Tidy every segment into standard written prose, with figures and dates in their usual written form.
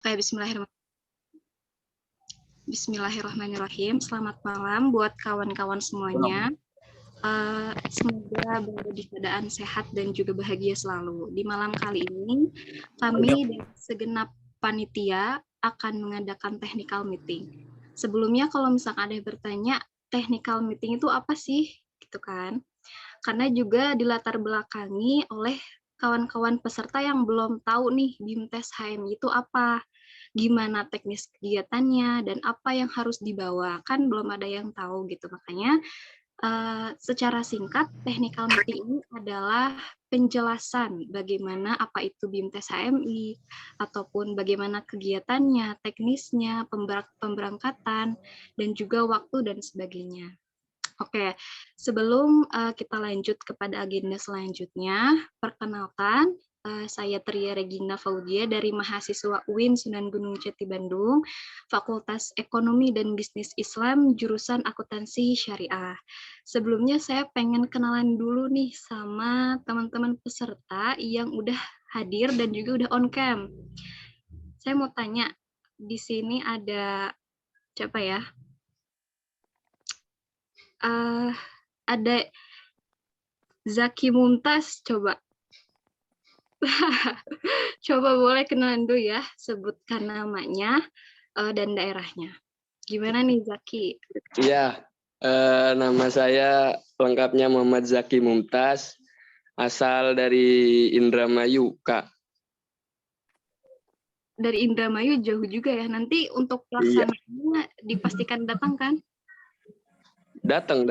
Bismillahirrahmanirrahim. Selamat malam buat kawan-kawan semuanya. Semoga berada di keadaan sehat dan juga bahagia selalu. Di malam kali ini, kami dan segenap panitia akan mengadakan technical meeting. Sebelumnya, kalau misalkan ada yang bertanya, technical meeting itu apa sih? Gitu kan? Karena juga dilatar belakangi oleh kawan-kawan peserta yang belum tahu nih BIMTES HMI itu apa, gimana teknis kegiatannya, dan apa yang harus dibawa. Kan belum ada yang tahu gitu, makanya secara singkat, technical meeting ini adalah penjelasan bagaimana apa itu BIMTES HMI, ataupun bagaimana kegiatannya, teknisnya, pemberangkatan, dan juga waktu dan sebagainya. Oke, sebelum kita lanjut kepada agenda selanjutnya, perkenalkan, saya Tria Regina Faudia dari mahasiswa UIN Sunan Gunung Jati Bandung, Fakultas Ekonomi dan Bisnis Islam, jurusan Akuntansi Syariah. Sebelumnya saya pengen kenalan dulu nih sama teman-teman peserta yang udah hadir dan juga udah on cam. Saya mau tanya, di sini ada siapa ya? Ada Zaki Mumtaz, coba. Coba boleh kenalan dulu ya, sebutkan namanya dan daerahnya. Gimana nih Zaki? Iya, nama saya lengkapnya Muhammad Zaki Mumtaz, asal dari Indramayu, Kak. Dari Indramayu jauh juga ya, nanti untuk pelaksanaannya dipastikan datang kan? Datang.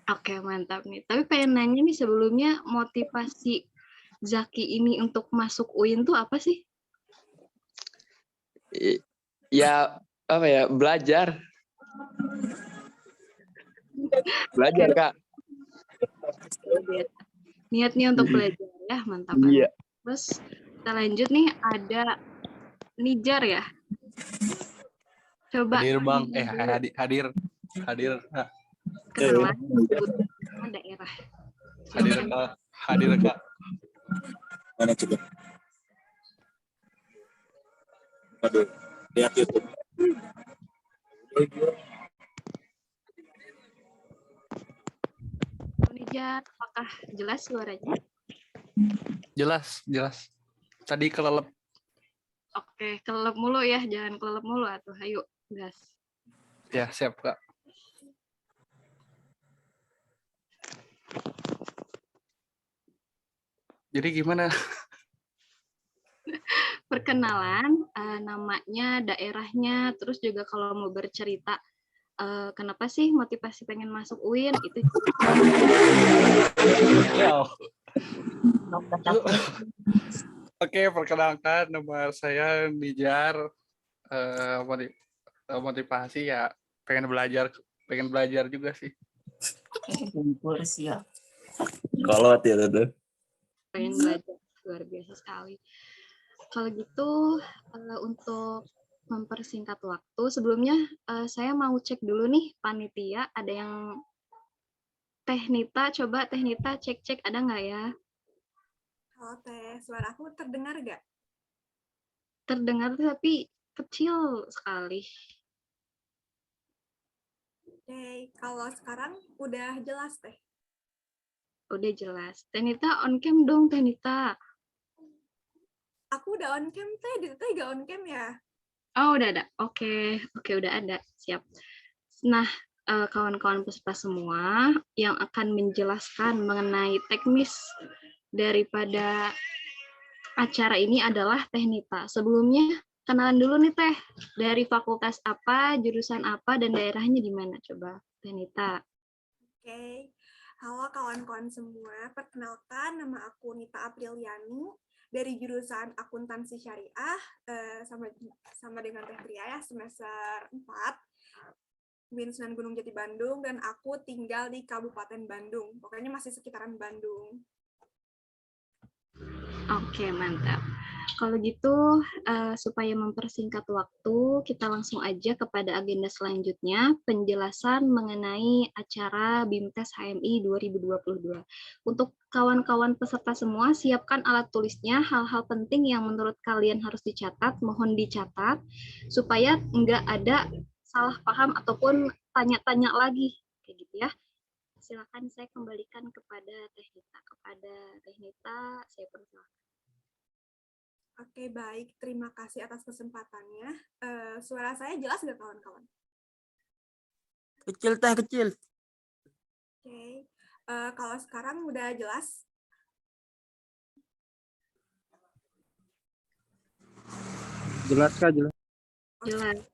Oke, mantap nih. Tapi pengen nanya nih sebelumnya, motivasi Zaki ini untuk masuk UIN tuh apa sih? Ya, apa ya, belajar. Belajar, Kak. Niatnya untuk belajar ya, mantap. Iya. Terus kita lanjut nih, ada Nijar ya? Coba. Hadir Bang, hadir. Kenalan, sebutkan daerah. Hadir Kak. Mana coba? Aduh, lihat YouTube. Nijar, apakah jelas suaranya? Jelas. Tadi kelelep. Oke, kelelep mulu ya, jangan kelelep mulu atuh. Ayo, gas. Ya, siap Kak. Jadi gimana? Perkenalan, namanya, daerahnya, terus juga kalau mau bercerita, kenapa sih motivasi pengen masuk UIN, itu. Oke, perkenalkan nama saya Nijar. Motivasi ya pengen belajar juga sih. Kumpul siap. Kalau tidak ada. Pengen belajar, luar biasa sekali. Kalau gitu, untuk mempersingkat waktu, sebelumnya saya mau cek dulu nih panitia, ada yang Tehnita, coba Tehnita cek ada nggak ya? Halo Teh, suara aku terdengar nggak? Terdengar tapi kecil sekali. Oke, kalau sekarang udah jelas Teh. Udah jelas. Tehnita on cam dong, Tehnita. Aku udah on cam Teh, di Teh nggak on cam ya? Oh, udah ada. Oke, udah ada. Siap. Nah, kawan-kawan peserta semua yang akan menjelaskan mengenai teknis daripada acara ini adalah Tehnita. Sebelumnya, kenalan dulu nih Teh. Dari fakultas apa, jurusan apa, dan daerahnya di mana? Coba, Tehnita. Oke, halo kawan-kawan semua. Perkenalkan, nama aku Nita Apriliani dari jurusan Akuntansi Syariah, sama dengan Teh Tria ya, semester 4. UIN Sunan Gunung Jati Bandung, dan aku tinggal di Kabupaten Bandung. Pokoknya masih sekitaran Bandung. Oke, mantap. Kalau gitu, supaya mempersingkat waktu, kita langsung aja kepada agenda selanjutnya, penjelasan mengenai acara BIMTES HMI 2022. Untuk kawan-kawan peserta semua, siapkan alat tulisnya, hal-hal penting yang menurut kalian harus dicatat, mohon dicatat, supaya nggak ada salah paham ataupun tanya-tanya lagi, kayak gitu ya. Silakan saya kembalikan kepada Teh Nita. Saya persilakan. Oke, baik. Terima kasih atas kesempatannya. Suara saya jelas nggak, kawan-kawan? Kecil, Teh, kecil. Oke. Kalau sekarang udah jelas? Jelas Kak, jelas. Jelas.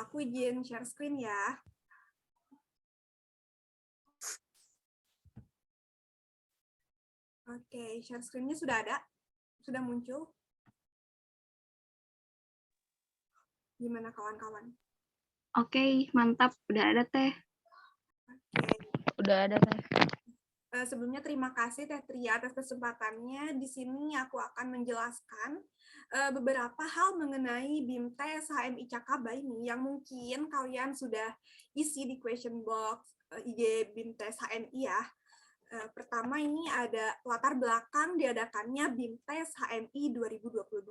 Aku izin share screen ya. Oke, share screen-nya sudah ada? Sudah muncul? Gimana kawan-kawan? Oke, mantap. Udah ada, Teh. Oke. Udah ada, Teh. Sebelumnya terima kasih Teh Tria atas kesempatannya. Di sini aku akan menjelaskan beberapa hal mengenai BIMTES HMI Cakaba ini yang mungkin kalian sudah isi di question box IG BIMTES HMI ya. Pertama ini ada latar belakang diadakannya BIMTES HMI 2022.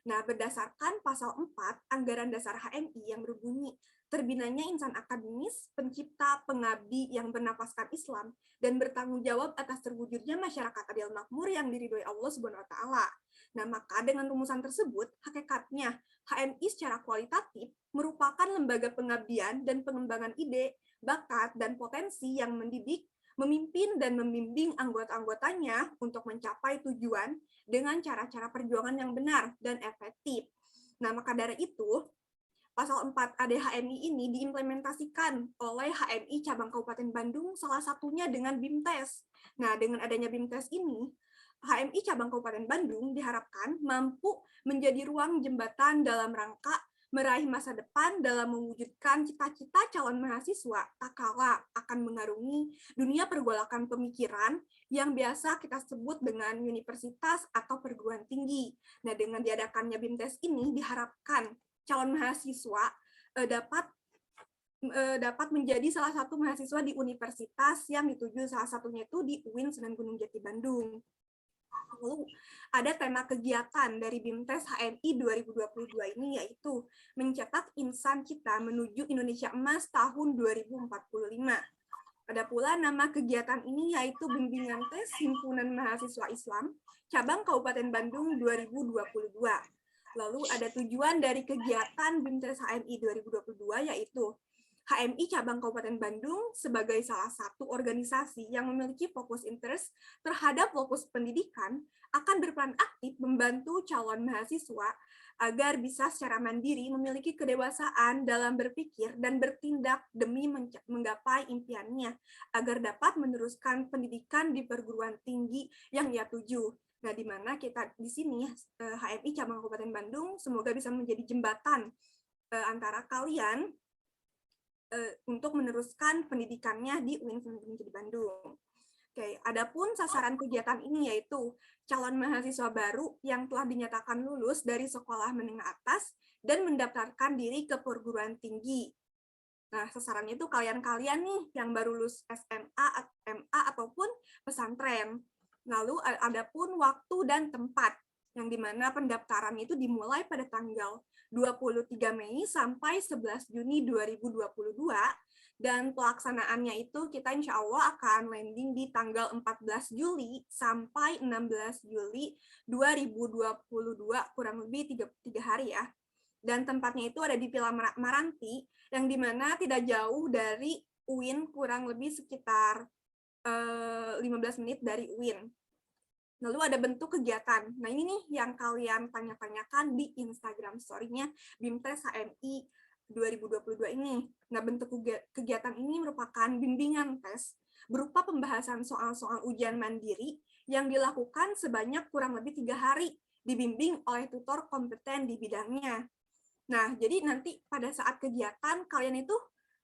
Nah, berdasarkan pasal 4 Anggaran Dasar HMI yang berbunyi, terbinanya insan akademis, pencipta, pengabdi yang bernapaskan Islam, dan bertanggung jawab atas terwujudnya masyarakat adil makmur yang diridhoi Allah Subhanahu wa Ta'ala. Nah, maka dengan rumusan tersebut, hakikatnya HMI secara kualitatif merupakan lembaga pengabdian dan pengembangan ide, bakat, dan potensi yang mendidik, memimpin dan membimbing anggota-anggotanya untuk mencapai tujuan dengan cara-cara perjuangan yang benar dan efektif. Nah, maka dari itu, Pasal 4 ADHMI ini diimplementasikan oleh HMI Cabang Kabupaten Bandung, salah satunya dengan BIMTES. Nah, dengan adanya BIMTES ini, HMI Cabang Kabupaten Bandung diharapkan mampu menjadi ruang jembatan dalam rangka meraih masa depan dalam mewujudkan cita-cita calon mahasiswa tak kalah akan mengarungi dunia pergolakan pemikiran yang biasa kita sebut dengan universitas atau perguruan tinggi. Nah, dengan diadakannya BIMTES ini diharapkan calon mahasiswa dapat menjadi salah satu mahasiswa di universitas yang dituju, salah satunya itu di UIN Sunan Gunung Jati Bandung. Lalu ada tema kegiatan dari BIMTES HMI 2022 ini yaitu mencetak insan kita menuju Indonesia Emas tahun 2045. Ada pula nama kegiatan ini yaitu Bimbingan Tes Himpunan Mahasiswa Islam Cabang Kabupaten Bandung 2022. Lalu ada tujuan dari kegiatan BIMTES HMI 2022 yaitu HMI Cabang Kabupaten Bandung sebagai salah satu organisasi yang memiliki fokus interest terhadap fokus pendidikan akan berperan aktif membantu calon mahasiswa agar bisa secara mandiri memiliki kedewasaan dalam berpikir dan bertindak demi menggapai impiannya agar dapat meneruskan pendidikan di perguruan tinggi yang ia tuju. Nah, di mana kita di sini HMI Cabang Kabupaten Bandung semoga bisa menjadi jembatan antara kalian untuk meneruskan pendidikannya di UIN Sunan Gunung Jati Bandung. Oke, adapun sasaran kegiatan ini yaitu calon mahasiswa baru yang telah dinyatakan lulus dari sekolah menengah atas dan mendaftarkan diri ke perguruan tinggi. Nah, sasarannya itu kalian-kalian nih yang baru lulus SMA, MA ataupun pesantren. Lalu adapun waktu dan tempat yang dimana pendaftaran itu dimulai pada tanggal 23 Mei sampai 11 Juni 2022 dan pelaksanaannya itu kita insya Allah akan landing di tanggal 14 Juli sampai 16 Juli 2022 kurang lebih 3 hari ya. Dan tempatnya itu ada di Villa Maranti yang dimana tidak jauh dari UIN, kurang lebih sekitar 15 menit dari UIN. Lalu ada bentuk kegiatan. Nah, ini nih yang kalian tanya-tanyakan di Instagram story-nya BIMTES HMI 2022 ini. Nah, bentuk kegiatan ini merupakan bimbingan tes berupa pembahasan soal-soal ujian mandiri yang dilakukan sebanyak kurang lebih 3 hari, dibimbing oleh tutor kompeten di bidangnya. Nah, jadi nanti pada saat kegiatan, kalian itu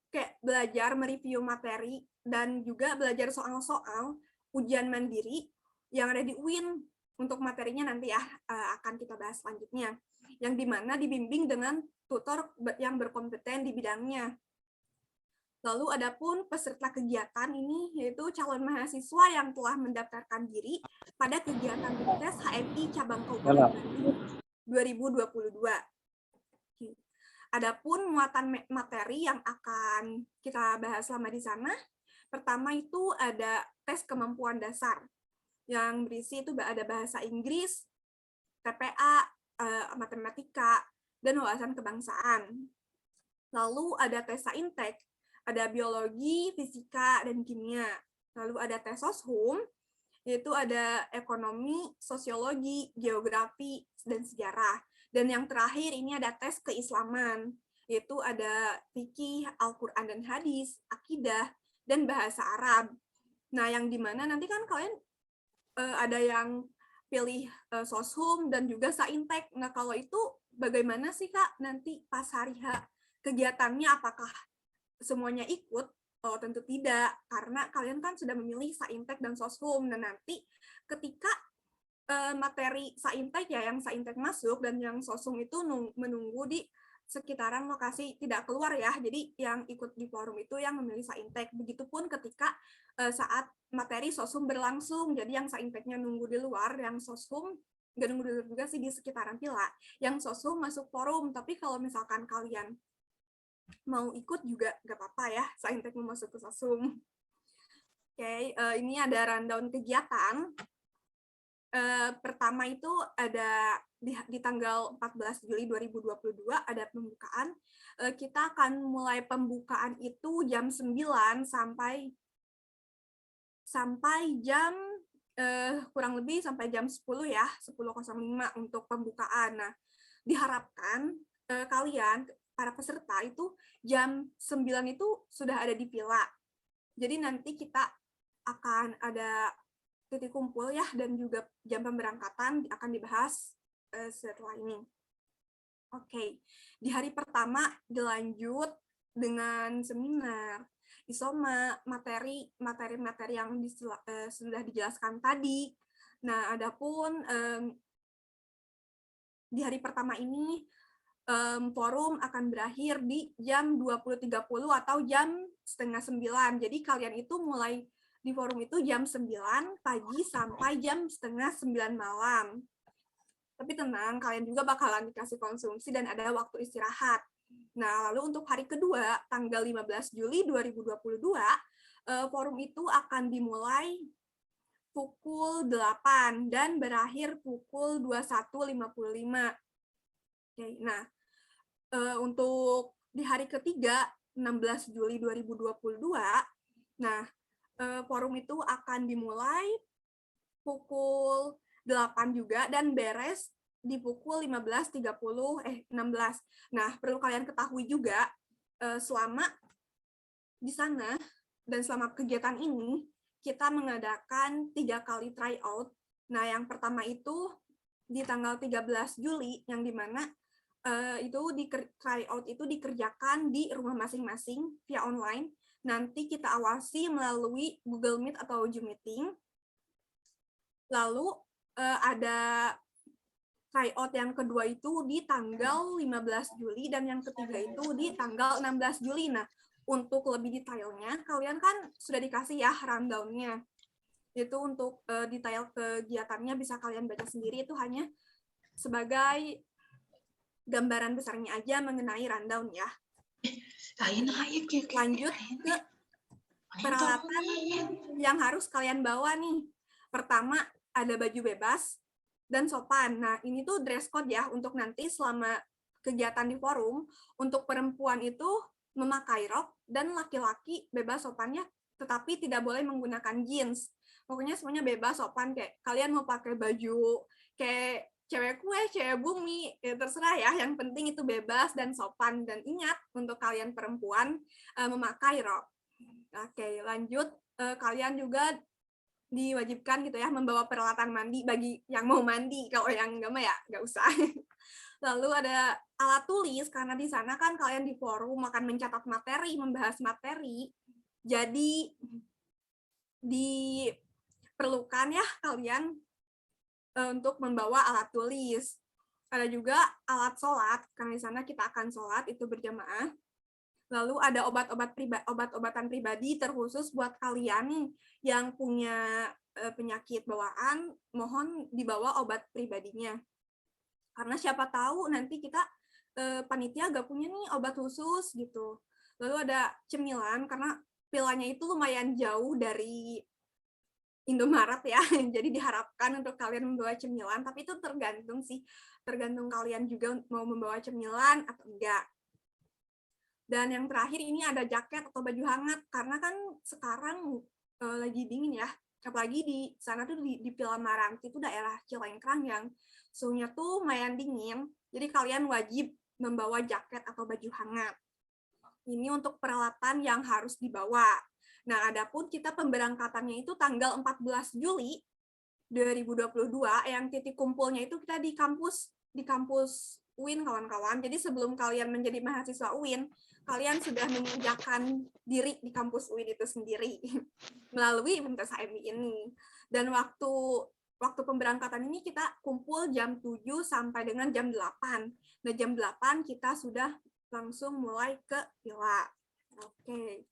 kayak belajar mereview materi dan juga belajar soal-soal ujian mandiri yang ada di UIN. untuk materinya nanti ya akan kita bahas selanjutnya, yang dimana dibimbing dengan tutor yang berkompeten di bidangnya. Lalu adapun peserta kegiatan ini yaitu calon mahasiswa yang telah mendaftarkan diri pada kegiatan BIMTES HMI Cabang Kabupaten Bandung 2022. Adapun muatan materi yang akan kita bahas selama di sana, pertama itu ada tes kemampuan dasar yang berisi itu ada bahasa Inggris, TPA, matematika, dan wawasan kebangsaan. Lalu ada tes saintek, ada biologi, fisika, dan kimia. Lalu ada tes soshum, yaitu ada ekonomi, sosiologi, geografi, dan sejarah. Dan yang terakhir ini ada tes keislaman, yaitu ada fikih, Al-Quran dan hadis, akidah, dan bahasa Arab. Nah, yang dimana nanti kan kalian ada yang pilih soshum dan juga saintek. Nah, kalau itu bagaimana sih Kak nanti pas hari H kegiatannya, apakah semuanya ikut? Oh, tentu tidak, karena kalian kan sudah memilih saintek dan soshum. Dan nanti ketika materi saintek ya, yang saintek masuk dan yang soshum itu menunggu di sekitaran lokasi, tidak keluar ya. Jadi yang ikut di forum itu yang memilih saintek. Begitupun ketika saat materi soshum berlangsung. Jadi yang sainteknya nunggu di luar, yang soshum nggak nunggu di luar juga sih, di sekitaran pila. Yang soshum masuk forum. Tapi kalau misalkan kalian mau ikut juga nggak apa-apa ya, saintek mau masuk ke soshum. Oke, ini ada rundown kegiatan. Pertama itu ada di tanggal 14 Juli 2022 ada pembukaan. Kita akan mulai pembukaan itu jam 9 sampai jam kurang lebih sampai jam 10 ya, 10.05 untuk pembukaan. Nah, diharapkan kalian para peserta itu jam 9 itu sudah ada di villa. Jadi nanti kita akan ada titik kumpul ya, dan juga jam pemberangkatan akan dibahas setelah ini. Oke, di hari pertama dilanjut dengan seminar, isoma, materi yang sudah dijelaskan tadi. Nah, adapun di hari pertama ini forum akan berakhir di jam 20.30 atau jam 8:30. Jadi kalian itu mulai di forum itu jam 9 pagi sampai jam 8:30 malam. Tapi tenang, kalian juga bakalan dikasih konsumsi dan ada waktu istirahat. Nah, lalu untuk hari kedua, tanggal 15 Juli 2022, forum itu akan dimulai pukul 8 dan berakhir pukul 21.55. Oke, nah, untuk di hari ketiga, 16 Juli 2022, nah, forum itu akan dimulai pukul 8 juga dan beres di pukul 16. Nah, perlu kalian ketahui juga, selama di sana dan selama kegiatan ini, kita mengadakan 3 kali tryout. Nah, yang pertama itu di tanggal 13 Juli, yang dimana tryout itu dikerjakan di rumah masing-masing via online. Nanti kita awasi melalui Google Meet atau Zoom Meeting. Lalu ada tryout yang kedua itu di tanggal 15 Juli dan yang ketiga itu di tanggal 16 Juli. Nah, untuk lebih detailnya, kalian kan sudah dikasih ya rundown-nya. Itu untuk detail kegiatannya bisa kalian baca sendiri, itu hanya sebagai gambaran besarnya aja mengenai rundown ya. Lanjut ke peralatan yang harus kalian bawa nih. Pertama, ada baju bebas dan sopan. Nah, ini tuh dress code ya untuk nanti selama kegiatan di forum. Untuk perempuan itu memakai rok dan laki-laki bebas sopannya, tetapi tidak boleh menggunakan jeans. Pokoknya semuanya bebas sopan, kayak kalian mau pakai baju kayak cewek kue, cewek bumi, ya terserah ya. Yang penting itu bebas dan sopan. Dan ingat, untuk kalian perempuan memakai rok. Oke, lanjut. Kalian juga diwajibkan gitu ya membawa peralatan mandi bagi yang mau mandi. Kalau yang enggak mah ya nggak usah. Lalu ada alat tulis, karena di sana kan kalian di forum akan mencatat materi, membahas materi. Jadi diperlukan ya kalian untuk membawa alat tulis. Ada juga alat sholat, karena di sana kita akan sholat itu berjamaah. Lalu ada obat-obatan pribadi terkhusus buat kalian yang punya penyakit bawaan, mohon dibawa obat pribadinya. Karena siapa tahu nanti kita panitia gak punya nih obat khusus gitu. Lalu ada cemilan, karena vilanya itu lumayan jauh dari Indomaret ya, jadi diharapkan untuk kalian membawa cemilan, tapi itu tergantung sih, tergantung kalian juga mau membawa cemilan atau enggak. Dan yang terakhir ini ada jaket atau baju hangat, karena kan sekarang lagi dingin ya, apalagi di sana tuh di Pilamaranti itu daerah Cilengkrang yang suhunya tuh lumayan dingin, jadi kalian wajib membawa jaket atau baju hangat. Ini untuk peralatan yang harus dibawa. Nah, adapun kita pemberangkatannya itu tanggal 14 Juli 2022, yang titik kumpulnya itu kita di kampus UIN, kawan-kawan. Jadi sebelum kalian menjadi mahasiswa UIN, kalian sudah menginjakan diri di kampus UIN itu sendiri melalui BIMTES HMI ini. Dan waktu pemberangkatan ini kita kumpul jam 7 sampai dengan jam 8. Nah, jam 8 kita sudah langsung mulai ke villa. Oke.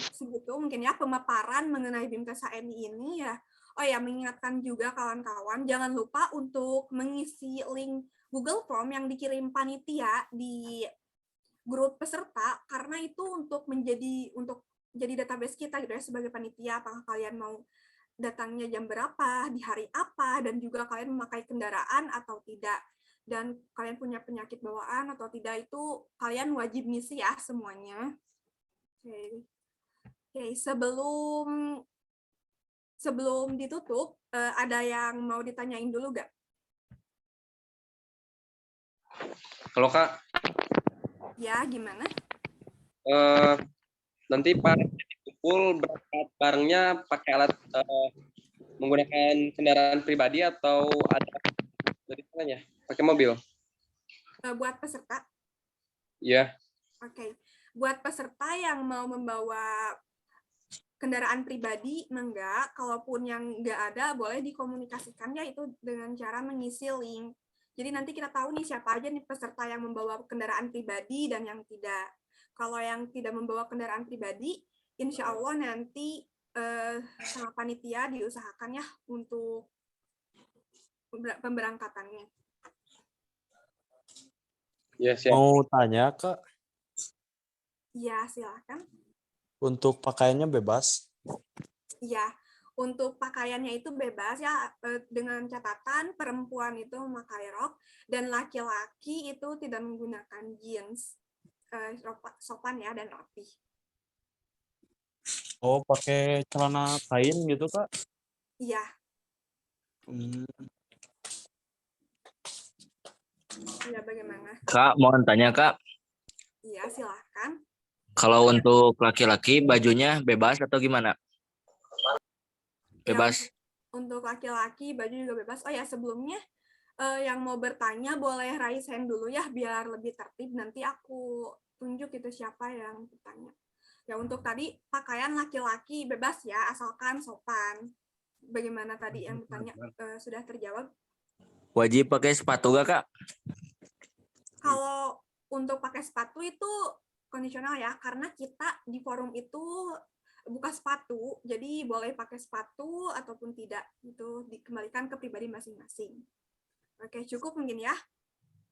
Segitu mungkin ya pemaparan mengenai BIMTES HMI ini ya. Oh ya, mengingatkan juga kawan-kawan, jangan lupa untuk mengisi link Google Form yang dikirim panitia di grup peserta, karena itu untuk jadi database kita gitu ya sebagai panitia, apakah kalian mau datangnya jam berapa, di hari apa, dan juga kalian memakai kendaraan atau tidak, dan kalian punya penyakit bawaan atau tidak, itu kalian wajib ngisi ya semuanya. Oke, sebelum ditutup, ada yang mau ditanyain dulu nggak? Kalau Kak, Ya, gimana? nanti para kumpul berangkat barengnya pakai alat menggunakan kendaraan pribadi atau ada dari sananya pakai mobil? Buat peserta? Iya. Oke. Buat peserta yang mau membawa kendaraan pribadi, enggak. Kalaupun yang enggak ada, boleh dikomunikasikan ya itu dengan cara mengisi link. Jadi nanti kita tahu nih siapa aja nih peserta yang membawa kendaraan pribadi dan yang tidak. Kalau yang tidak membawa kendaraan pribadi, insya Allah nanti sama panitia diusahakan ya untuk pemberangkatannya. Ya, siap. Mau tanya, Kak, Ya, silakan. untuk pakaiannya bebas? Iya, untuk pakaiannya itu bebas ya, dengan catatan perempuan itu memakai rok dan laki-laki itu tidak menggunakan jeans, sopan ya dan rapi. Oh, pakai celana kain gitu, Kak? Iya. Iya, bagaimana? Kak, mohon tanya Kak, Iya, silakan. kalau untuk laki-laki bajunya bebas atau gimana? Bebas. Ya, untuk laki-laki baju juga bebas. Oh ya, sebelumnya yang mau bertanya boleh raise hand dulu ya, biar lebih tertib. Nanti aku tunjuk itu siapa yang bertanya. Ya, untuk tadi pakaian laki-laki bebas ya, asalkan sopan. Bagaimana tadi yang bertanya sudah terjawab? Wajib pakai sepatu gak Kak? Kalau untuk pakai sepatu itu kondisional ya, karena kita di forum itu buka sepatu, jadi boleh pakai sepatu ataupun tidak, itu dikembalikan ke pribadi masing-masing. Oke, cukup mungkin ya?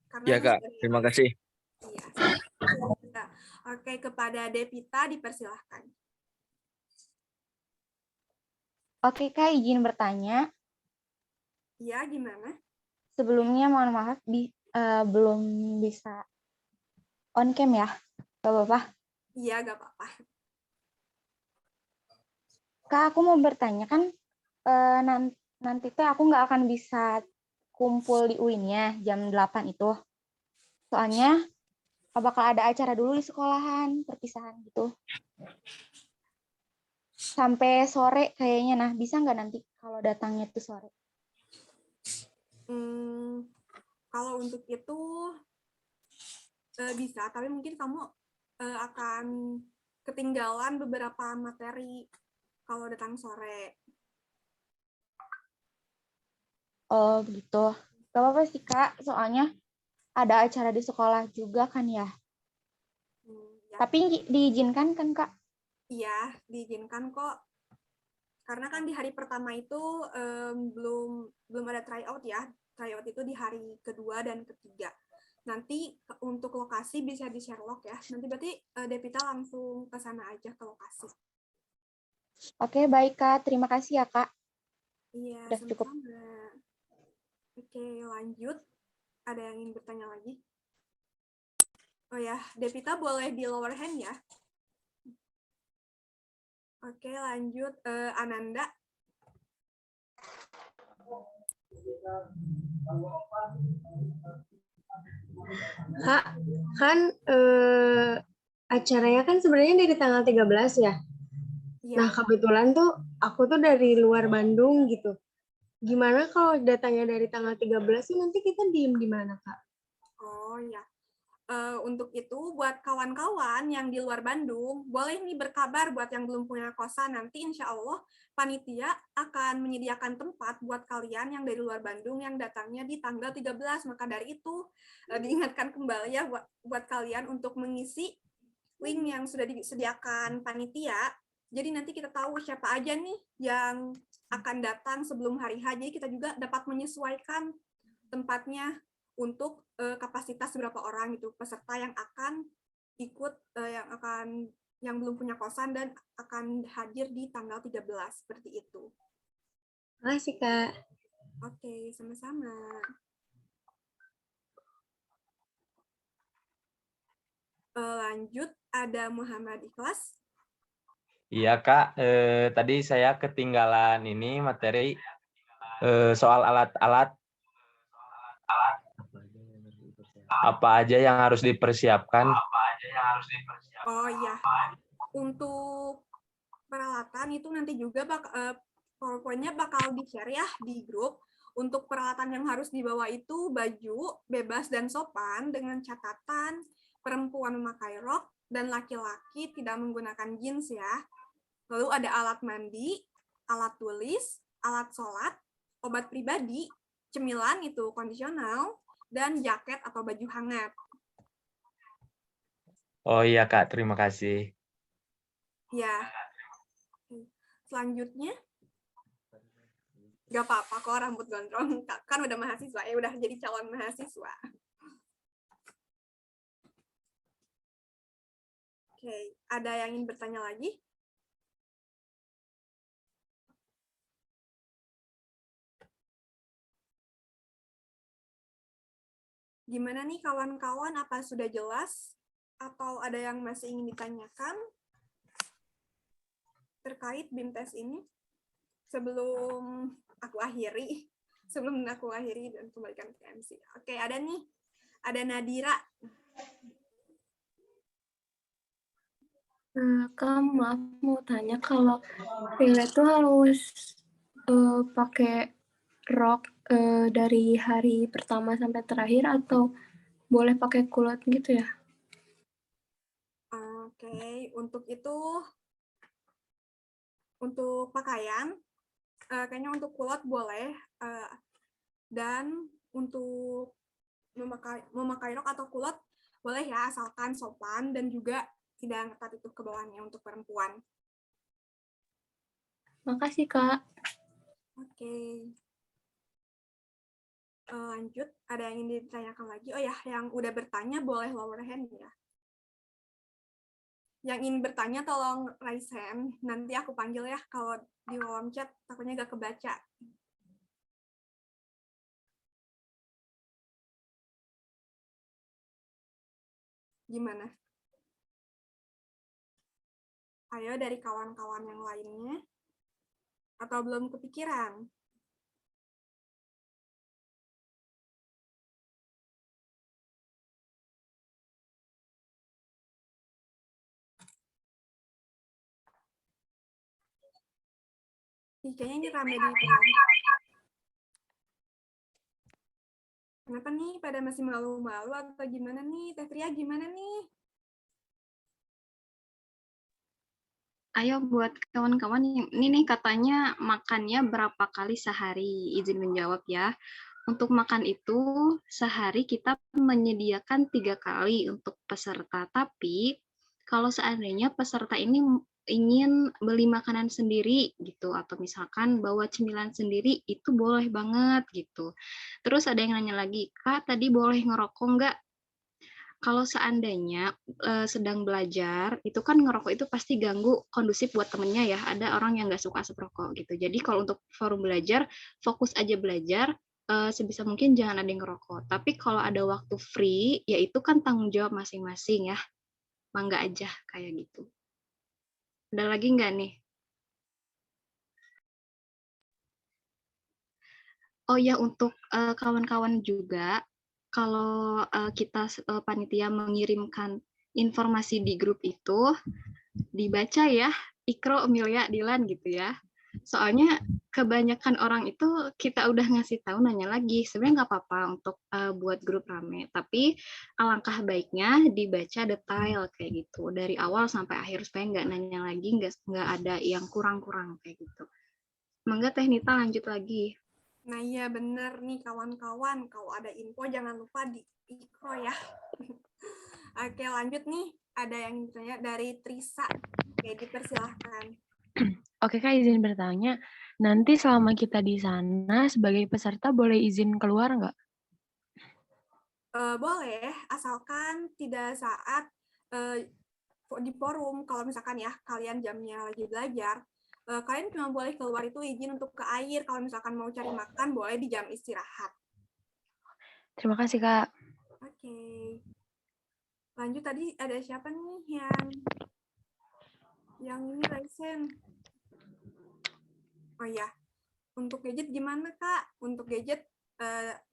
Karena Ya Kak, terima kasih. Iya. Oke, kepada Devita dipersilahkan. Oke Kak, izin bertanya. Iya, gimana? Sebelumnya mohon maaf, belum bisa on cam ya, Gak apa-apa? Iya, gak apa-apa. Kak, aku mau bertanya kan nanti tuh aku nggak akan bisa kumpul di UIN-nya jam 8 itu. Soalnya bakal ada acara dulu di sekolahan, perpisahan gitu. Sampai sore kayaknya, nah bisa nggak nanti kalau datangnya tuh sore? Kalau untuk itu bisa, tapi mungkin kamu akan ketinggalan beberapa materi kalau datang sore. Oh, begitu. Gak apa-apa sih, Kak. Soalnya ada acara di sekolah juga kan ya. Ya. Tapi diizinkan kan, Kak? Iya, diizinkan kok. Karena kan di hari pertama itu belum ada tryout ya. Tryout itu di hari kedua dan ketiga. Nanti untuk lokasi bisa di Sherlock ya. Nanti berarti Devita langsung ke sana aja ke lokasi. Oke, baik, Kak. Terima kasih ya, Kak. Iya, Udah cukup. sama-sama. Oke, lanjut. Ada yang ingin bertanya lagi? Oh ya, Devita boleh di lower hand ya. Oke, lanjut. Ananda. Kak, kan acaranya kan sebenarnya dari tanggal 13 ya. Ya. Nah, kebetulan tuh aku tuh dari luar Bandung gitu. Gimana kalau datangnya dari tanggal 13 sih nanti kita diem di mana, Kak? Oh ya. Untuk itu buat kawan-kawan yang di luar Bandung, boleh nih berkabar buat yang belum punya kosan. Nanti insya Allah panitia akan menyediakan tempat buat kalian yang dari luar Bandung yang datangnya di tanggal 13. Maka dari itu diingatkan kembali ya buat kalian untuk mengisi link yang sudah disediakan panitia. Jadi nanti kita tahu siapa aja nih yang akan datang sebelum hari H. Jadi kita juga dapat menyesuaikan tempatnya untuk kapasitas berapa orang itu peserta yang akan ikut yang belum punya kosan dan akan hadir di tanggal 13 seperti itu. Makasih, Kak. Oke, sama-sama. Lanjut, ada Muhammad Ikhlas. Iya Kak, tadi saya ketinggalan ini materi soal alat-alat. Apa aja yang harus dipersiapkan? Oh iya, untuk peralatan itu nanti juga PowerPoint-nya bakal di-share ya di grup. Untuk peralatan yang harus dibawa itu baju bebas dan sopan dengan catatan perempuan memakai rok dan laki-laki tidak menggunakan jeans ya. Lalu ada alat mandi, alat tulis, alat sholat, obat pribadi, cemilan itu kondisional, dan jaket atau baju hangat. Oh iya Kak, terima kasih. Ya. Selanjutnya, nggak apa-apa kok rambut gondrong, kan udah mahasiswa ya, udah jadi calon mahasiswa. Oke, ada yang ingin bertanya lagi? Gimana nih kawan-kawan, apa sudah jelas? Atau ada yang masih ingin ditanyakan terkait BIMTES ini? Sebelum aku akhiri dan kembalikan ke MC. Oke, ada nih. Ada Nadira. Kak, maaf mau tanya kalau relay itu harus pakai rok dari hari pertama sampai terakhir atau boleh pakai kulot gitu ya? Oke, untuk itu, untuk pakaian, kayaknya untuk kulot boleh, dan untuk memakai rok atau kulot boleh ya, asalkan sopan dan juga tidak ngetat itu ke bawahnya untuk perempuan. Makasih, Kak. Oke. Lanjut, ada yang ingin ditanyakan lagi? Oh ya, yang udah bertanya boleh lower hand ya. Yang ingin bertanya tolong raise hand, nanti aku panggil ya, kalau di kolom chat takutnya gak kebaca. Gimana? Ayo dari kawan-kawan yang lainnya. Atau belum kepikiran? Kayaknya ini rame di kolom. Kenapa nih pada masih malu-malu atau gimana nih? Teh Tria gimana nih? Ayo buat kawan-kawan yang ini nih katanya makannya berapa kali sehari? Izin menjawab ya. Untuk makan itu sehari kita menyediakan 3 kali untuk peserta. Tapi kalau seandainya peserta ini ingin beli makanan sendiri gitu atau misalkan bawa cemilan sendiri itu boleh banget gitu. Terus ada yang nanya lagi, Kak tadi boleh ngerokok nggak? Kalau seandainya sedang belajar, itu kan ngerokok itu pasti ganggu kondusif buat temennya ya. Ada orang yang nggak suka asap rokok gitu. Jadi kalau untuk forum belajar, fokus aja belajar, sebisa mungkin jangan ada yang ngerokok. Tapi kalau ada waktu free, ya itu kan tanggung jawab masing-masing ya. Mangga aja kayak gitu. Ada lagi nggak nih? Oh ya, untuk kawan-kawan juga, kalau kita panitia mengirimkan informasi di grup itu, dibaca ya, Ikro, Emilia, Dilan gitu ya. Soalnya kebanyakan orang itu kita udah ngasih tahu nanya lagi. Sebenarnya nggak apa-apa untuk buat grup rame, tapi alangkah baiknya dibaca detail kayak gitu dari awal sampai akhir supaya nggak nanya lagi, nggak ada yang kurang-kurang kayak gitu. Mangga Teh Nita lanjut lagi. Nah iya bener nih kawan-kawan, kalau ada info jangan lupa di Ikro ya. Oke lanjut nih, ada yang bertanya dari Trisa. Oke dipersilahkan. Oke Kak, izin bertanya, nanti selama kita di sana sebagai peserta boleh izin keluar nggak? Boleh, asalkan tidak saat di forum. Kalau misalkan ya kalian jamnya lagi belajar, kalian cuma boleh keluar itu izin untuk ke air. Kalau misalkan mau cari makan, boleh di jam istirahat. Terima kasih Kak. Oke. Lanjut tadi ada siapa nih yang ini Raisen? Oh ya, untuk gadget gimana Kak? Untuk gadget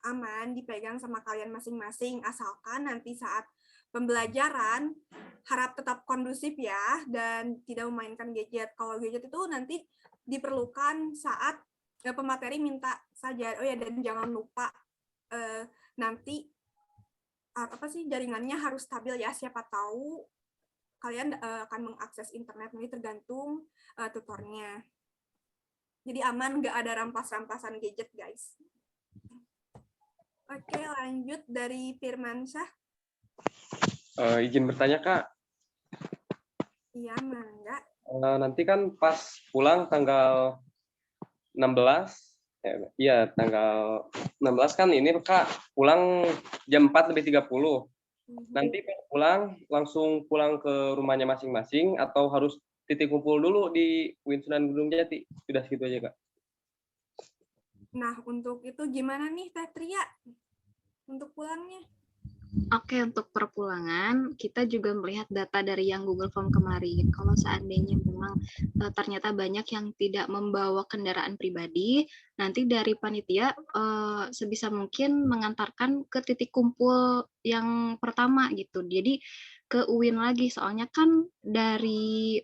aman dipegang sama kalian masing-masing, asalkan nanti saat pembelajaran harap tetap kondusif ya dan tidak memainkan gadget. Kalau gadget itu nanti diperlukan saat pemateri minta saja. Oh ya, dan jangan lupa nanti jaringannya harus stabil ya. Siapa tahu kalian akan mengakses internet, ini tergantung tutornya. Jadi aman, nggak ada rampas-rampasan gadget guys. Oke, lanjut dari Firmansyah. Izin bertanya Kak. Iya, mangga. Nanti kan pas pulang tanggal 16, tanggal 16 kan ini Kak, pulang jam 4:30. Nanti pas pulang, langsung pulang ke rumahnya masing-masing atau harus titik kumpul dulu di UIN Sunan Gunung Jati? Sudah segitu aja Kak. Nah, untuk itu gimana nih Teh Tria? Untuk pulangnya? Oke, untuk perpulangan, kita juga melihat data dari yang Google Form kemarin. Kalau seandainya memang ternyata banyak yang tidak membawa kendaraan pribadi, nanti dari panitia sebisa mungkin mengantarkan ke titik kumpul yang pertama gitu. Jadi ke UIN lagi, soalnya kan dari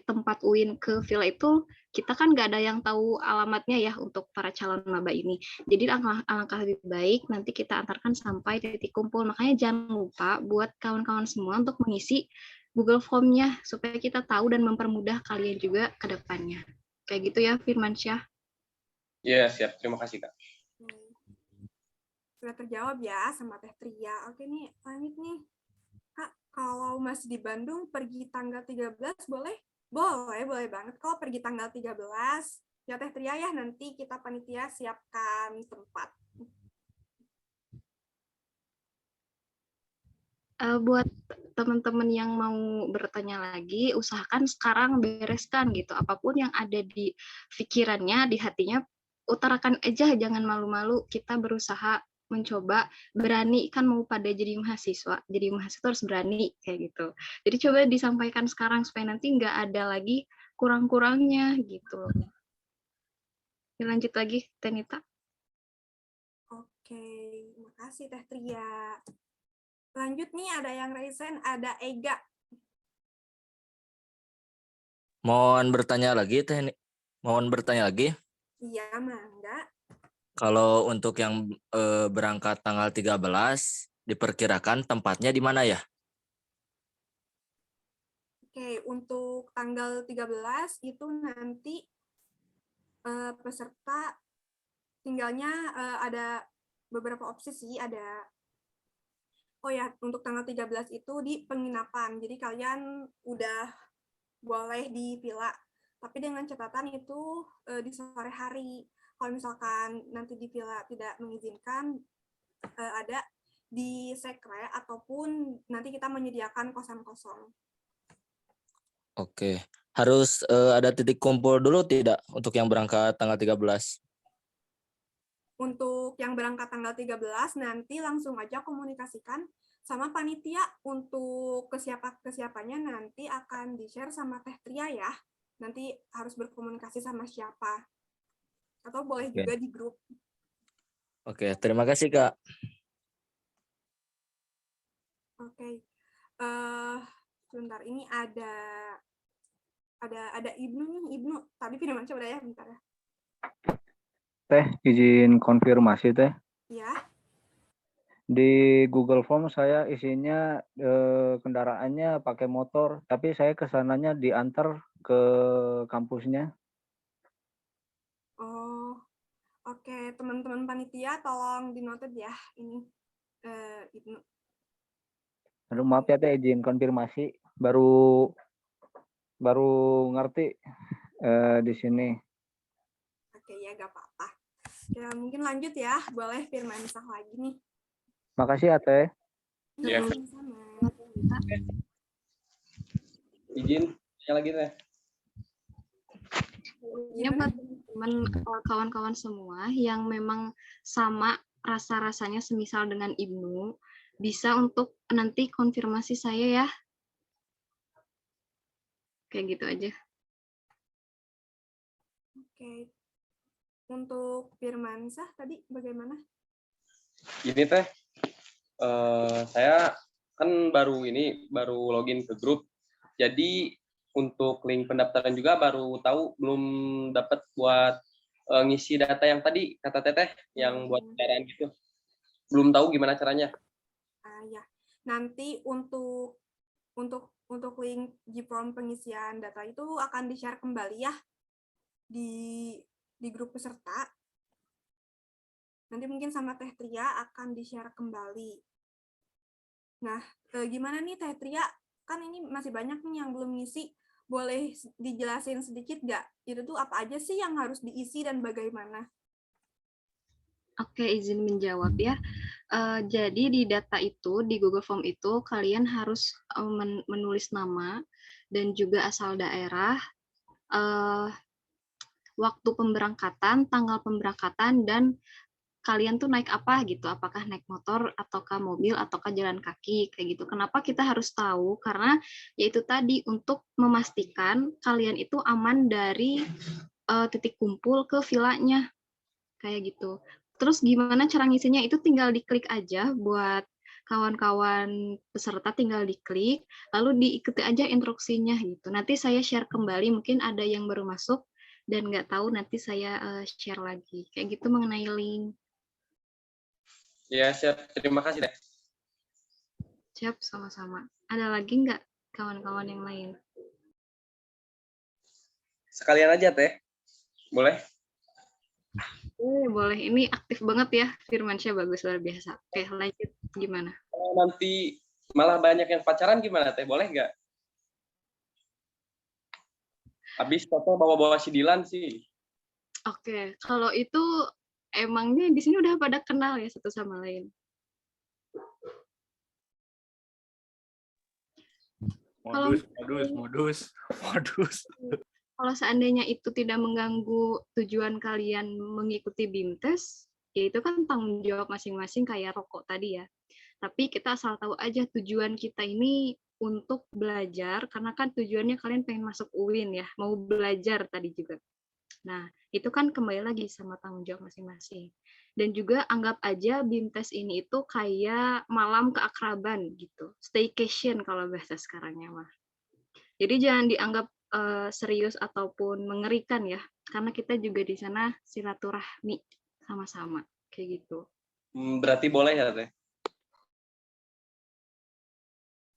tempat UIN ke villa itu kita kan nggak ada yang tahu alamatnya ya untuk para calon maba ini. Jadi alangkah lebih baik nanti kita antarkan sampai titik kumpul. Makanya jangan lupa buat kawan-kawan semua untuk mengisi Google Form-nya supaya kita tahu dan mempermudah kalian juga ke depannya. Kayak gitu ya Firmansyah. Iya, siap. Terima kasih Kak. Sudah terjawab ya sama Teh Tria. Oke nih, lanjut nih. Kak, kalau masih di Bandung pergi tanggal 13 boleh? Boleh banget. Kalau pergi tanggal 13, ya Teh Tria ya, nanti kita panitia siapkan tempat. Buat teman-teman yang mau bertanya lagi, usahakan sekarang bereskan gitu. Apapun yang ada di pikirannya, di hatinya, utarakan aja, jangan malu-malu. Kita berusaha mencoba, berani kan mau pada jadi mahasiswa harus berani kayak gitu. Jadi coba disampaikan sekarang supaya nanti nggak ada lagi kurang-kurangnya gitu. Lanjut lagi, Tenita. Oke, makasih Teh Tria. Lanjut nih, ada yang raisen, ada Ega. Mohon bertanya lagi. Iya, mangga. Kalau untuk yang berangkat tanggal 13, diperkirakan tempatnya di mana ya? Oke, untuk tanggal 13 itu nanti peserta tinggalnya ada beberapa opsi sih, ada oh ya, untuk tanggal 13 itu di penginapan. Jadi kalian udah boleh di villa, tapi dengan catatan itu di sore hari. Kalau misalkan nanti di villa tidak mengizinkan, ada di sekre ataupun nanti kita menyediakan kosan kosong. Oke. Harus ada titik kumpul dulu tidak untuk yang berangkat tanggal 13? Untuk yang berangkat tanggal 13 nanti langsung aja komunikasikan sama panitia. Untuk kesiapannya nanti akan di-share sama Teh Tria ya. Nanti harus berkomunikasi sama siapa. Atau boleh juga di grup. Oke, terima kasih Kak. Oke. Sebentar, ini ada Ibnu nih. Ibnu, tadi Firmansyah udah ya, bentar ya. Teh, izin konfirmasi Teh. Ya. Di Google Form saya isinya kendaraannya pakai motor, tapi saya kesananya diantar ke kampusnya. Oh, oke. Teman-teman panitia tolong dinoted ya. Ini Ibnu. Aduh, maaf ya Teh, izin konfirmasi. Baru ngerti di sini. Oke, ya gak apa-apa. Ya, mungkin lanjut ya. Boleh Firmansyah lagi nih. Makasih ya Teh. Ya. Izin lagi Teh. Ya buat teman-teman kawan-kawan semua yang memang sama rasa-rasanya semisal dengan Ibnu, bisa untuk nanti konfirmasi saya ya. Kayak gitu aja. Oke. Untuk Firmansyah tadi bagaimana? Ini Teh, saya kan baru login ke grup. Jadi untuk link pendaftaran juga baru tahu, belum dapat buat ngisi data yang tadi kata Teteh yang buat kendaraan gitu. Belum tahu gimana caranya. Ya. Nanti untuk link Gform pengisian data itu akan di-share kembali ya di grup peserta. Nanti mungkin sama Teh Tria akan di-share kembali. Nah, gimana nih Teh Tria? Kan ini masih banyak nih yang belum ngisi. Boleh dijelasin sedikit nggak? Itu tuh apa aja sih yang harus diisi dan bagaimana? Oke, izin menjawab ya. Jadi di data itu, di Google Form itu, kalian harus menulis nama dan juga asal daerah, waktu pemberangkatan, tanggal pemberangkatan, dan kalian tuh naik apa gitu, apakah naik motor, ataukah mobil, ataukah jalan kaki, kayak gitu. Kenapa kita harus tahu? Karena yaitu tadi, untuk memastikan kalian itu aman dari titik kumpul ke villanya, kayak gitu. Terus gimana cara ngisinya? Itu tinggal diklik aja buat kawan-kawan peserta, tinggal diklik, lalu diikuti aja instruksinya gitu. Nanti saya share kembali, mungkin ada yang baru masuk dan nggak tahu, nanti saya share lagi. Kayak gitu mengenai link. Ya, siap. Terima kasih, Teh. Siap, sama-sama. Ada lagi nggak kawan-kawan yang lain? Sekalian aja, Teh. Boleh? Boleh. Ini aktif banget ya, Firmansyah, bagus, luar biasa. Oke, lanjut. Gimana? Nanti malah banyak yang pacaran gimana, Teh? Boleh nggak? Habis foto bawa-bawa si Dilan sih. Oke, kalau itu emangnya di sini udah pada kenal ya satu sama lain? Modus. Kalau seandainya itu tidak mengganggu tujuan kalian mengikuti BIMTES, ya itu kan tanggung jawab masing-masing kayak rokok tadi ya. Tapi kita asal tahu aja tujuan kita ini untuk belajar, karena kan tujuannya kalian pengen masuk UIN ya, mau belajar tadi juga. Nah, itu kan kembali lagi sama tanggung jawab masing-masing. Dan juga anggap aja BIMTES ini itu kayak malam keakraban gitu, staycation kalau bahasa sekarangnya mah. Jadi jangan dianggap serius ataupun mengerikan ya, karena kita juga di sana silaturahmi sama-sama kayak gitu. Berarti boleh ya, Teh?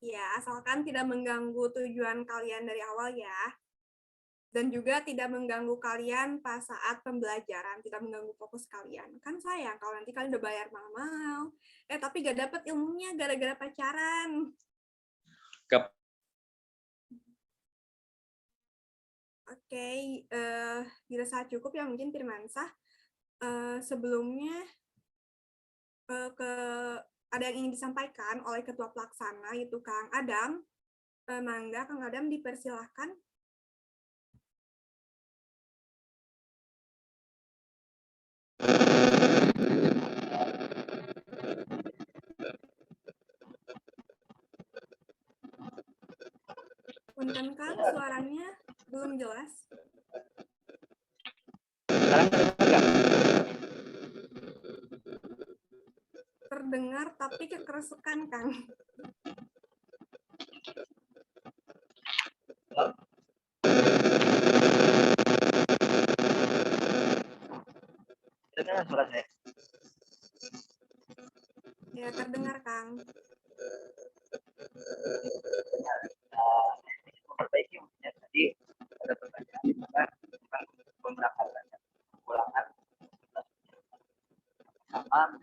Ya, asalkan tidak mengganggu tujuan kalian dari awal ya. Dan juga tidak mengganggu kalian pas saat pembelajaran, tidak mengganggu fokus kalian. Kan sayang kalau nanti kalian udah bayar mahal-mahal, tapi gak dapet ilmunya gara-gara pacaran. Oke, dirasa cukup ya mungkin Firmansah. Sebelumnya ada yang ingin disampaikan oleh Ketua Pelaksana, yaitu Kang Adam. Mangga, Kang Adam dipersilahkan. Punten Kang, suaranya belum jelas. Terdengar tapi kekeresukan Kang. Terdengar suara saya? Ya, terdengar Kang. Memperbaiki ya, tadi ada pertanyaan tentang pemberangkatan pulangan sama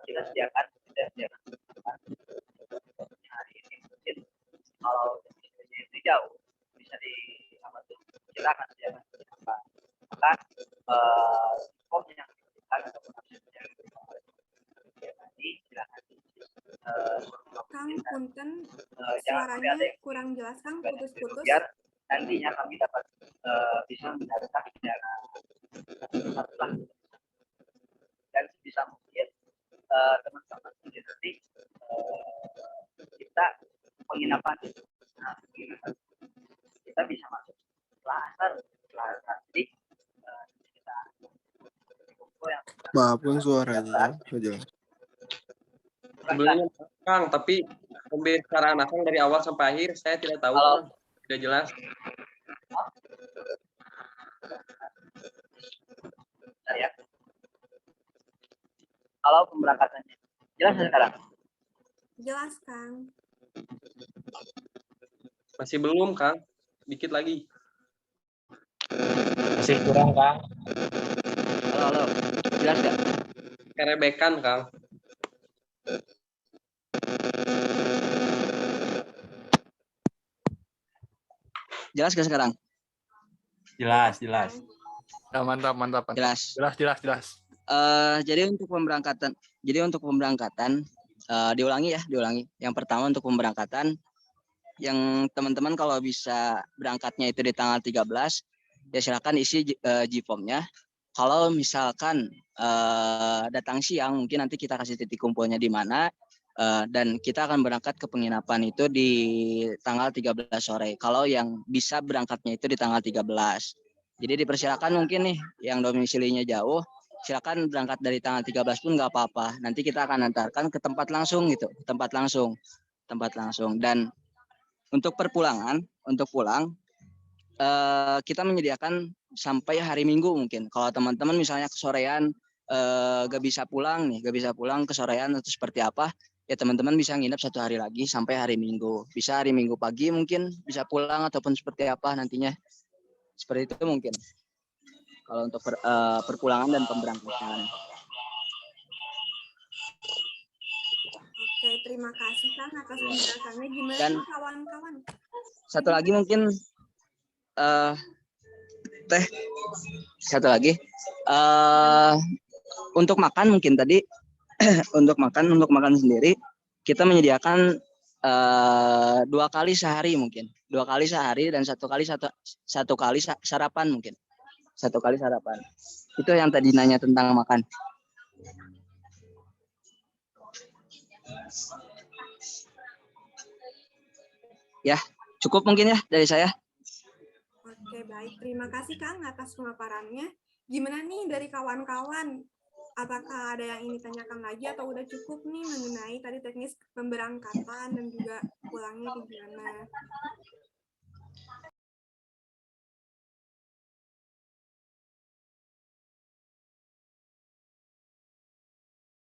kita sediakan hari ini mungkin kalau itu jauh bisa di apa tuh silakan sediakan apa maka form yang diberikan ataupun akses yang tadi silakan Kang punten suaranya kurang jelas Kang, putus-putus. biar nantinya kami dapat bisa mendatang secara setelah dan sebisa mungkin teman-teman nanti kita penginapan kita bisa masuk klaster jadi kita Maafkan suaranya nggak jelas. Sebelumnya Kang, tapi pembicaraan Akang dari awal sampai akhir saya tidak tahu. Tidak jelas. Ya. Kalau pemberangkatannya jelas sekarang? Jelas Kang. Masih belum Kang, dikit lagi. Masih kurang, Kang. Halo, jelas nggak? Kerebekan Kang. Jelas nggak sekarang? Jelas. Ya, mantap. Jelas. Jelas. Jadi untuk pemberangkatan, diulangi. Yang pertama untuk pemberangkatan, yang teman-teman kalau bisa berangkatnya itu di tanggal 13, ya silakan isi G-form-nya. Kalau misalkan datang siang, mungkin nanti kita kasih titik kumpulnya di mana, dan kita akan berangkat ke penginapan itu di tanggal 13 sore. Kalau yang bisa berangkatnya itu di tanggal 13. Jadi dipersilakan mungkin nih yang domisilinya jauh, silakan berangkat dari tanggal 13 pun nggak apa-apa. Nanti kita akan antarkan ke tempat langsung gitu, tempat langsung. Dan untuk perpulangan, untuk pulang, kita menyediakan sampai hari Minggu mungkin. Kalau teman-teman misalnya kesorean gak bisa pulang kesorean atau seperti apa, ya teman-teman bisa nginep 1 hari lagi sampai hari Minggu. Bisa hari Minggu pagi mungkin bisa pulang ataupun seperti apa nantinya. Seperti itu mungkin. Kalau untuk perpulangan dan pemberangkatan. Oke, terima kasih Kang atas penjelasannya. Gimana Dan kawan-kawan? Satu lagi mungkin satu lagi untuk makan mungkin tadi untuk makan sendiri kita menyediakan 2 kali sehari mungkin, 2 kali sehari dan satu kali sarapan mungkin, 1 kali sarapan. Itu yang tadi nanya tentang makan. Ya, cukup mungkin ya dari saya. Oke, baik. Terima kasih Kang atas pemaparannya. Gimana nih dari kawan-kawan? Apakah ada yang ingin ditanyakan lagi atau udah cukup nih mengenai tadi teknis pemberangkatan dan juga pulangnya ke gimana?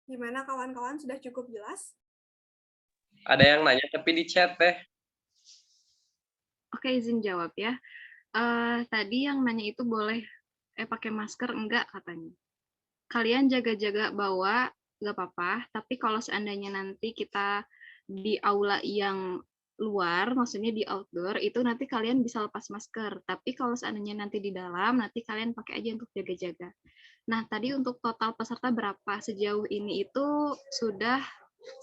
Gimana kawan-kawan, sudah cukup jelas? Ada yang nanya tapi di chat teh. Oke, izin jawab ya. Tadi yang nanya itu boleh pakai masker enggak katanya. Kalian jaga-jaga bawa, nggak apa-apa. Tapi kalau seandainya nanti kita di aula yang luar, maksudnya di outdoor, itu nanti kalian bisa lepas masker. Tapi kalau seandainya nanti di dalam, nanti kalian pakai aja untuk jaga-jaga. Nah, tadi untuk total peserta berapa? Sejauh ini itu sudah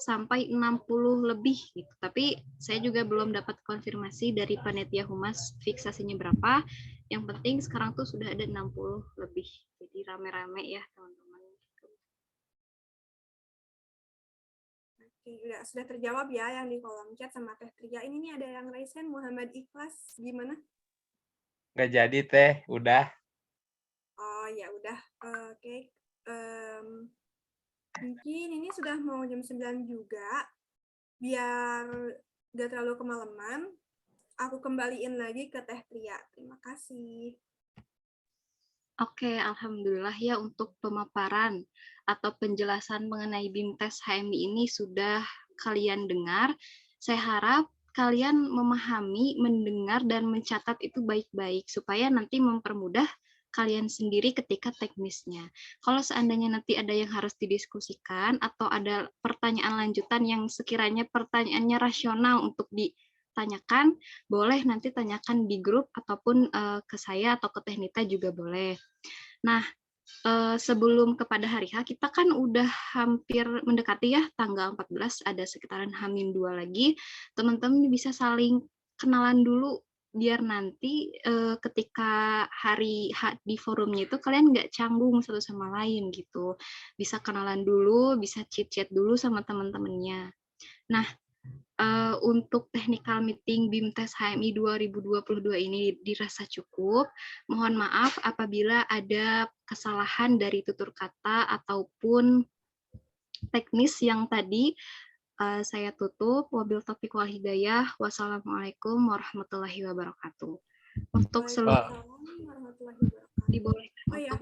sampai 60 lebih gitu. Tapi saya juga belum dapat konfirmasi dari panitia humas fiksasinya berapa. Yang penting sekarang tuh sudah ada 60 lebih. Jadi rame-rame ya, teman-teman. Oke, sudah terjawab ya yang di kolom chat sama Teh Tria. Ini nih ada yang raise hand, Muhammad Ikhlas. Gimana? Nggak jadi teh, udah. Oh ya udah, oke. Mungkin ini sudah mau jam 9 juga. Biar gak terlalu kemalaman, aku kembaliin lagi ke Teh Tria. Terima kasih. Oke, alhamdulillah ya untuk pemaparan atau penjelasan mengenai BIMTes HMI ini sudah kalian dengar. Saya harap kalian memahami, mendengar, dan mencatat itu baik-baik supaya nanti mempermudah kalian sendiri ketika teknisnya. Kalau seandainya nanti ada yang harus didiskusikan atau ada pertanyaan lanjutan yang sekiranya pertanyaannya rasional untuk ditanyakan, boleh nanti tanyakan di grup ataupun ke saya atau ke Teknita juga boleh. Nah, sebelum kepada hari H, kita kan udah hampir mendekati ya, tanggal 14, ada sekitaran H-2 lagi. Teman-teman bisa saling kenalan dulu, biar nanti ketika hari H di forumnya itu kalian nggak canggung satu sama lain gitu. Bisa kenalan dulu, bisa chit-chat dulu sama teman-temannya. Nah, untuk technical meeting BIMTes HMI 2022 ini dirasa cukup. Mohon maaf apabila ada kesalahan dari tutur kata ataupun teknis yang tadi saya tutup. Wabil taufiq wal hidayah. Wassalamualaikum warahmatullahi wabarakatuh. Untuk seluruh dibolehkan Oh ya.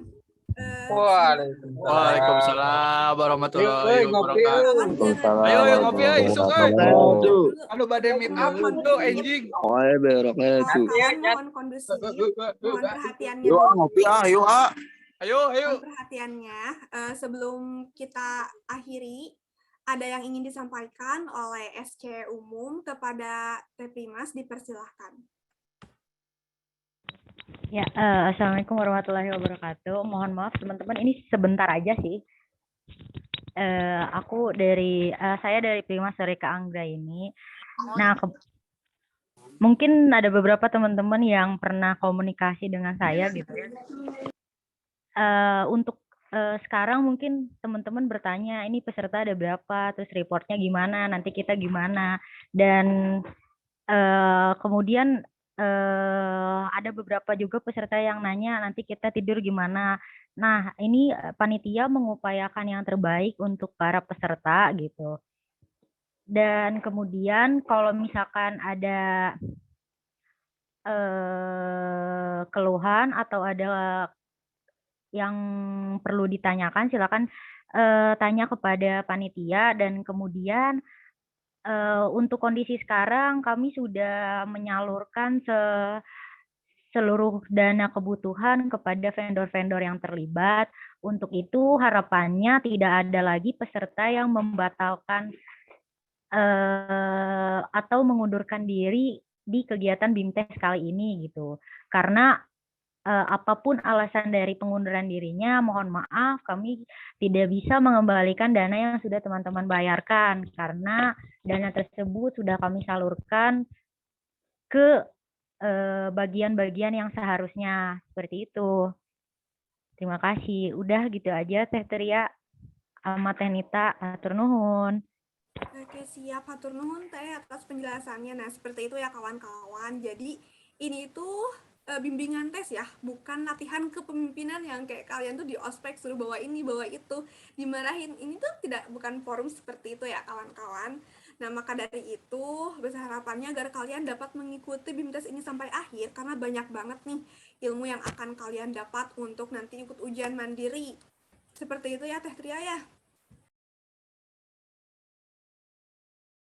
Waalaikumsalam warahmatullahi wabarakatuh. Ayo ngopi ayo isuk Anu badai meet up tuh anjing. Mohon kondusif, mohon perhatiannya. Yuk ngopi yuk Ayo. Mohon perhatiannya, sebelum kita akhiri, ada yang ingin disampaikan oleh SC Umum kepada Teh Primas, dipersilahkan. Ya, Assalamualaikum warahmatullahi wabarakatuh. Mohon maaf teman-teman, ini sebentar aja sih. Saya dari Primas Sorika Anggra ini. Nah, mungkin ada beberapa teman-teman yang pernah komunikasi dengan saya gitu. Untuk sekarang mungkin teman-teman bertanya, ini peserta ada berapa, terus reportnya gimana, nanti kita gimana, dan kemudian ada beberapa juga peserta yang nanya nanti kita tidur gimana. Nah, ini panitia mengupayakan yang terbaik untuk para peserta gitu. Dan kemudian kalau misalkan ada keluhan atau ada yang perlu ditanyakan, silakan tanya kepada panitia. Dan kemudian untuk kondisi sekarang kami sudah menyalurkan seluruh dana kebutuhan kepada vendor-vendor yang terlibat. Untuk itu harapannya tidak ada lagi peserta yang membatalkan atau mengundurkan diri di kegiatan BIMTes kali ini gitu. Karena apapun alasan dari pengunduran dirinya, mohon maaf kami tidak bisa mengembalikan dana yang sudah teman-teman bayarkan karena dana tersebut sudah kami salurkan ke bagian-bagian yang seharusnya, seperti itu. Terima kasih. Udah gitu aja Teh Tria sama Teh Nita. Hatur nuhun. Oke, siap. Hatur nuhun Teh atas penjelasannya. Nah, seperti itu ya kawan-kawan. Jadi ini tuh bimbingan tes ya, bukan latihan kepemimpinan yang kayak kalian tuh di ospek suruh bawa ini, bawa itu, dimarahin. Ini tuh bukan forum seperti itu ya kawan-kawan. Nah, maka dari itu besar harapannya agar kalian dapat mengikuti BIMTes ini sampai akhir, karena banyak banget nih ilmu yang akan kalian dapat untuk nanti ikut ujian mandiri. Seperti itu ya Teh Tria ya.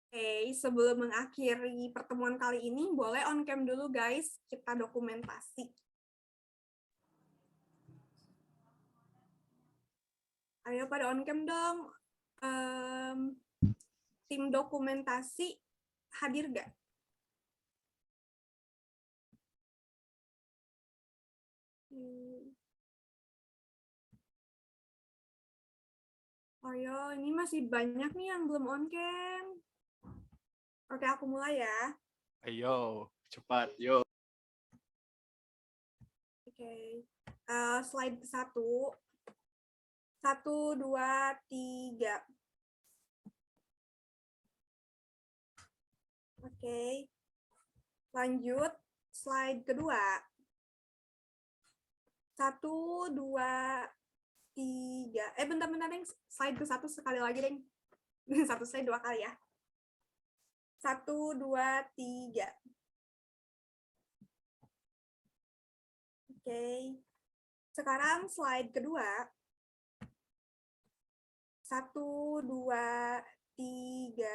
Oke, sebelum mengakhiri pertemuan kali ini, boleh on cam dulu guys, kita dokumentasi. Ayo pada on cam dong. Tim dokumentasi hadir gak? Ayo, ini masih banyak nih yang belum on cam. Oke, aku mulai ya. Ayo, cepat, yuk. Oke, slide 1. 1, 2, 3. Oke, lanjut slide kedua. 1, 2, 3. Bentar-bentar, Deng. Slide ke 1 sekali lagi, Deng. 1 slide 2 kali ya. 1, 2, 3. Oke. Sekarang slide kedua. 1, 2, 3.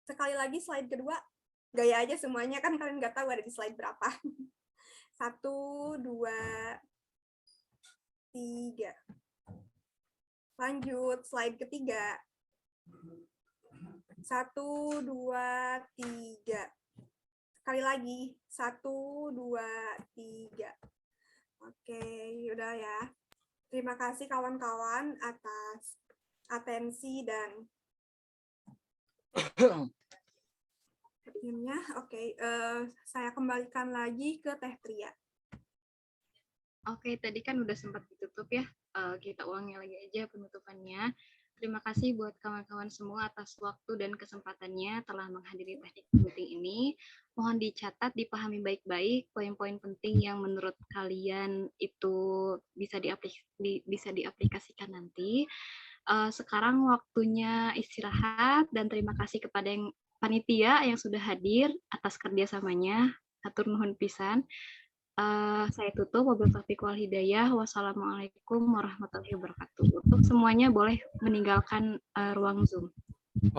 Sekali lagi slide kedua. Gaya aja semuanya, kan kalian nggak tahu ada di slide berapa. 1, 2, 3. Lanjut, slide ketiga. 1, 2, 3. Sekali lagi. 1, 2, 3. Oke, udah ya. Terima kasih kawan-kawan atas atensi dan perhatiannya. Oke, saya kembalikan lagi ke Teh Tria. Oke, tadi kan udah sempat ditutup ya. Kita ulangi lagi aja penutupannya. Terima kasih buat kawan-kawan semua atas waktu dan kesempatannya telah menghadiri teknik meeting ini. Mohon dicatat, dipahami baik-baik poin-poin penting yang menurut kalian itu bisa diaplikasikan nanti. Sekarang waktunya istirahat dan terima kasih kepada yang panitia yang sudah hadir atas kerjasamanya. Hatur nuhun pisan. Saya tutup. Wabillahi taufiq wal hidayah. Wassalamualaikum warahmatullahi wabarakatuh. Untuk semuanya boleh meninggalkan ruang Zoom.